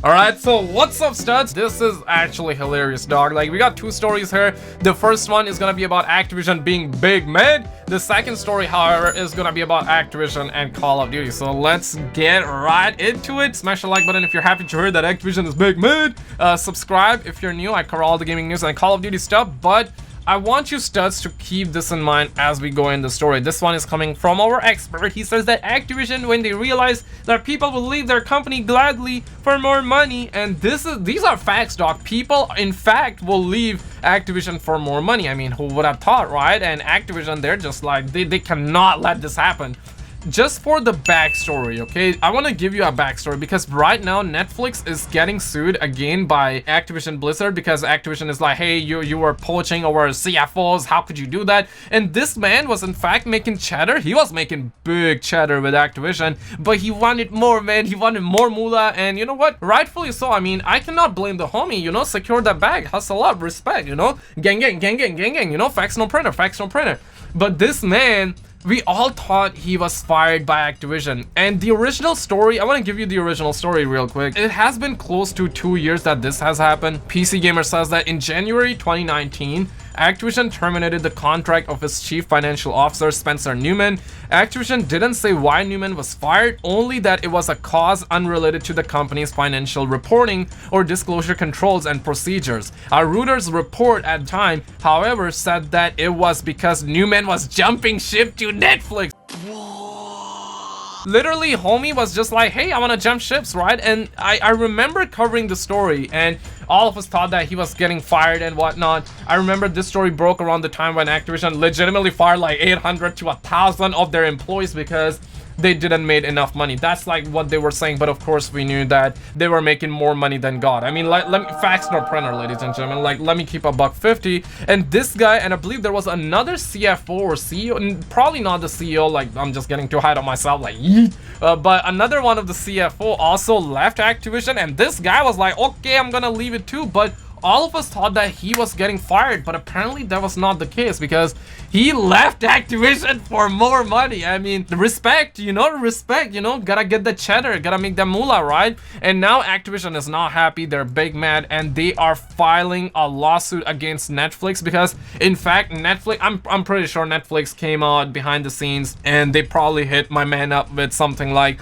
Alright, so what's up, studs? This is actually hilarious, dog. Like, we got two stories here. The first one is gonna be about Activision being big mad. The second story, however, is gonna be about Activision and Call of Duty. So let's get right into it. Smash the like button if you're happy to hear that Activision is big mad. Subscribe if you're new. I cover all the gaming news and Call of Duty stuff, but I want you studs to keep this in mind as we go in the story. This one is coming from our expert. He says that Activision, when they realize that people will leave their company gladly for more money, and these are facts, dog. People, in fact, will leave Activision for more money. I mean, who would have thought, right? And Activision, they're just like, they cannot let this happen. Just for the backstory, okay, I want to give you a backstory because right now Netflix is getting sued again by Activision Blizzard because Activision is like, hey, you were poaching over CFOs, how could you do that? And this man was in fact making cheddar. He was making big cheddar with Activision, but he wanted more, man. He wanted more moolah, and you know what, rightfully so. I mean, I cannot blame the homie, you know. Secure that bag, hustle up, respect, you know. Gang, you know. Facts no printer. But this man, we all thought he was fired by Activision. And the original story, I want to give you the original story real quick. It has been close to 2 years that this has happened. PC Gamer says that in January 2019, Activision terminated the contract of its chief financial officer, Spencer Newman. Activision didn't say why Newman was fired, only that it was a cause unrelated to the company's financial reporting or disclosure controls and procedures. A Reuters report at the time, however, said that it was because Newman was jumping ship to Netflix. Literally, homie was just like, hey, I want to jump ships, right? And I remember covering the story, and all of us thought that he was getting fired and whatnot. I remember this story broke around the time when Activision legitimately fired like 800 to 1,000 of their employees because they didn't make enough money. That's like what they were saying, but of course we knew that they were making more money than God. I mean, let me, facts not printer, ladies and gentlemen. Like, let me keep a $150. And this guy, and I believe there was another CFO or CEO, probably not the CEO, like I'm just getting too high on myself, like yeet. But another one of the CFO also left Activision, and this guy was like, okay, I'm gonna leave it too. But all of us thought that he was getting fired, but apparently that was not the case because he left Activision for more money. I mean, respect, you know, gotta get the cheddar, gotta make the moolah, right? And now Activision is not happy. They're big mad, and they are filing a lawsuit against Netflix because, in fact, Netflix, I'm pretty sure Netflix came out behind the scenes and they probably hit my man up with something like,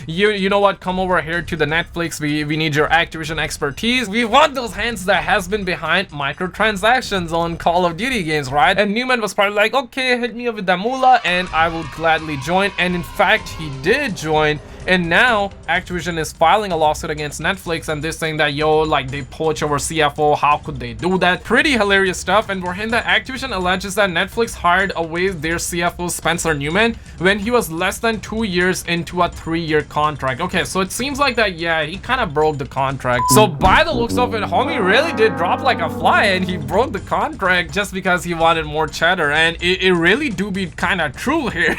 you know what, come over here to the Netflix, we need your Activision expertise. We want those hands that has been behind microtransactions on Call of Duty games, right? And Newman was probably like, okay, hit me up with the moolah and I will gladly join. And in fact, he did join. And now Activision is filing a lawsuit against Netflix, and they're saying that, yo, like, they poach over CFO, how could they do that? Pretty hilarious stuff. And we're hearing that Activision alleges that Netflix hired away their CFO Spencer Newman when he was less than 2 years into a 3-year contract. Okay, so it seems like that, yeah, he kind of broke the contract. So by the looks of it, homie really did drop like a fly, and he broke the contract just because he wanted more cheddar. And it really do be kind of true here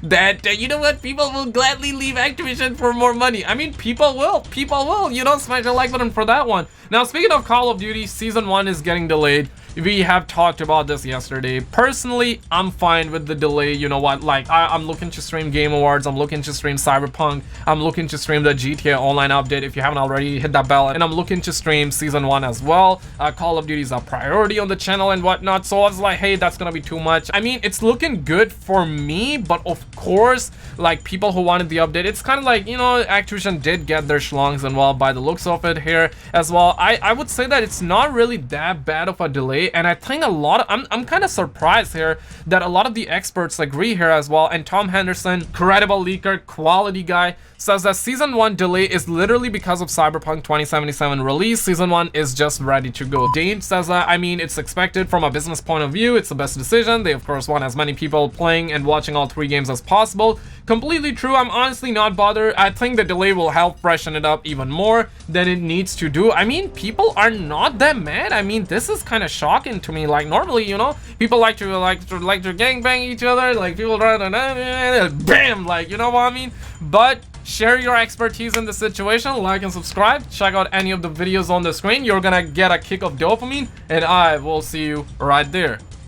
that, you know what, people will gladly leave Activision for more money. I mean, people will, you know. Smash the like button for that one. Now, speaking of Call of Duty, Season 1 is getting delayed. We have talked about this yesterday. Personally, I'm fine with the delay. You know what, like, I'm looking to stream Game Awards, I'm looking to stream Cyberpunk, I'm looking to stream the GTA Online update. If you haven't already, hit that bell. And I'm looking to stream Season 1 as well. Call of Duty is a priority on the channel and whatnot, so I was like, hey, that's gonna be too much. I mean, it's looking good for me, but of course, like, people who wanted the update, it's kind of like, you know, Activision did get their schlongs and well by the looks of it here as well. I would say that it's not really that bad of a delay, and I think a lot of, I'm kind of surprised here that a lot of the experts agree here as well. And Tom Henderson, credible leaker, quality guy, says that Season 1 delay is literally because of Cyberpunk 2077 release. Season 1 is just ready to go. Dane says that, I mean, it's expected from a business point of view. It's the best decision. They, of course, want as many people playing and watching all 3 games as possible. Completely true. I'm honestly not bothered. I think the delay will help freshen it up even more than it needs to do. I mean, people are not that mad. I mean, this is kind of shocking to me. Like, normally, you know, people like to gangbang each other. Like, people run, bam, like, you know what I mean? But share your expertise in the situation, like and subscribe, check out any of the videos on the screen. You're gonna get a kick of dopamine, and I will see you right there.